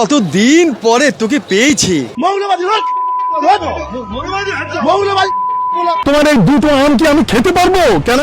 কতদিন পরে তোকে পেয়েছি। তোমার এই দুটো আম কি আমি খেতে পারবো? কেন?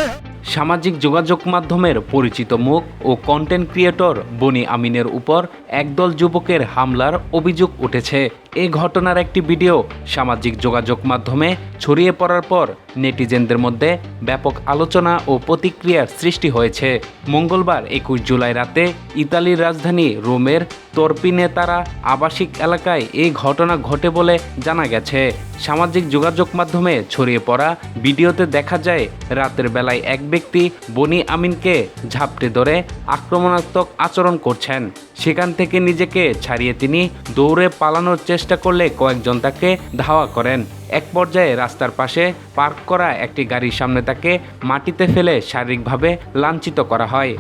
সামাজিক যোগাযোগ মাধ্যমের পরিচিত মুখ ও কন্টেন্ট ক্রিয়েটর বনি আমিনের উপর একদল যুবকের হামলার অভিযোগ উঠেছে। এই ঘটনার একটি ভিডিও সামাজিক যোগাযোগ মাধ্যমে ছড়িয়ে পড়ার পর নেটিজেনদের মধ্যে ব্যাপক আলোচনা ও প্রতিক্রিয়ার সৃষ্টি হয়েছে। মঙ্গলবার 21 জুলাই রাতে ইতালির রাজধানী রোমের তর্পিনেতারা আবাসিক এলাকায় এই ঘটনা ঘটে বলে জানা গেছে। সামাজিক যোগাযোগ মাধ্যমে ছড়িয়ে পড়া ভিডিওতে দেখা যায় রাতের বেলায় এক ব্যক্তি বনি আমিনকে ঝাপটে ধরে আক্রমণাত্মক আচরণ করছেন। সেখান থেকে নিজেকে ছাড়িয়ে তিনি দৌড়ে পালানোর চেষ্টা করলে কয়েকজন তাকে ধাওয়া করেন। এক পর্যায়ে রাস্তার পাশে পার্ক করা একটি গাড়ির সামনে তাকে মাটিতে ফেলে শারীরিকভাবে লাঞ্ছিত করা হয়।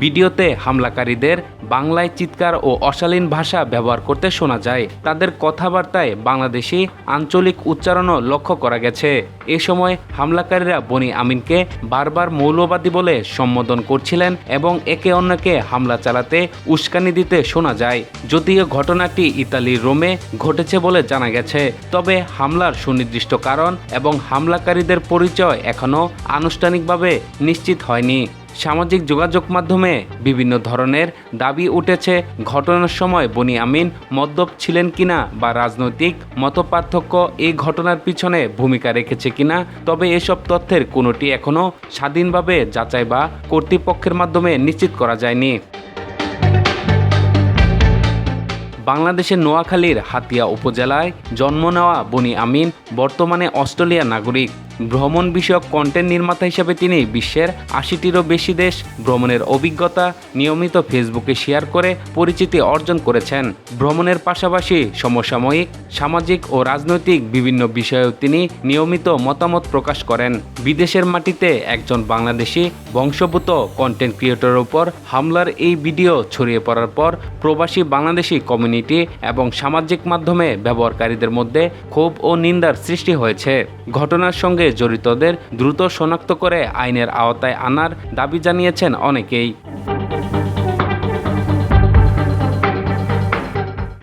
ভিডিওতে হামলাকারীদের বাংলায় চিৎকার ও অশালীন ভাষা ব্যবহার করতে শোনা যায়। তাদের কথাবার্তায় বাংলাদেশি আঞ্চলিক উচ্চারণও লক্ষ্য করা গেছে। এ সময় হামলাকারীরা বনি আমিনকে বারবার মৌলবাদী বলে সম্বোধন করছিলেন এবং একে অন্যকে হামলা চালাতে উস্কানি দিতে শোনা যায়। যদিও ঘটনাটি ইতালির রোমে ঘটেছে বলে জানা গেছে, তবে হামলার সুনির্দিষ্ট কারণ এবং হামলাকারীদের পরিচয় এখনও আনুষ্ঠানিকভাবে নিশ্চিত হয়নি। সামাজিক যোগাযোগ মাধ্যমে বিভিন্ন ধরনের দাবি উঠেছে। ঘটনার সময় বনি আমিন মদ্যপ ছিলেন কিনা বা রাজনৈতিক মতপার্থক্য এই ঘটনার পিছনে ভূমিকা রেখেছে কিনা, তবে এসব তথ্যের কোনোটি এখনও স্বাধীনভাবে যাচাই বা কর্তৃপক্ষের মাধ্যমে নিশ্চিত করা যায়নি। বাংলাদেশের নোয়াখালীর হাতিয়া উপজেলায় জন্ম নেওয়া বনি আমিন বর্তমানে অস্ট্রেলিয়ার নাগরিক। ভ্রমণ বিষয়ক কন্টেন্ট নির্মাতা হিসেবে তিনি বিশ্বের ৮০টিরও বেশি দেশ ভ্রমণের অভিজ্ঞতা নিয়মিত ফেসবুকে শেয়ার করে পরিচিতি অর্জন করেছেন। ভ্রমণের পাশাপাশি সমসাময়িক সামাজিক ও রাজনৈতিক বিভিন্ন বিষয়েও তিনি নিয়মিত মতামত প্রকাশ করেন। বিদেশের মাটিতে একজন বাংলাদেশি বংশোদ্ভূত কন্টেন্ট ক্রিয়েটরের উপর হামলার এই ভিডিও ছড়িয়ে পড়ার পর প্রবাসী বাংলাদেশি কমিউনিটি এবং সামাজিক মাধ্যমে ব্যবহারকারীদের মধ্যে ক্ষোভ ও নিন্দার সৃষ্টি হয়েছে। ঘটনার সঙ্গে জড়িতদের দ্রুত শনাক্ত করে আইনের আওতায় আনার দাবি জানিয়েছেন অনেকেই।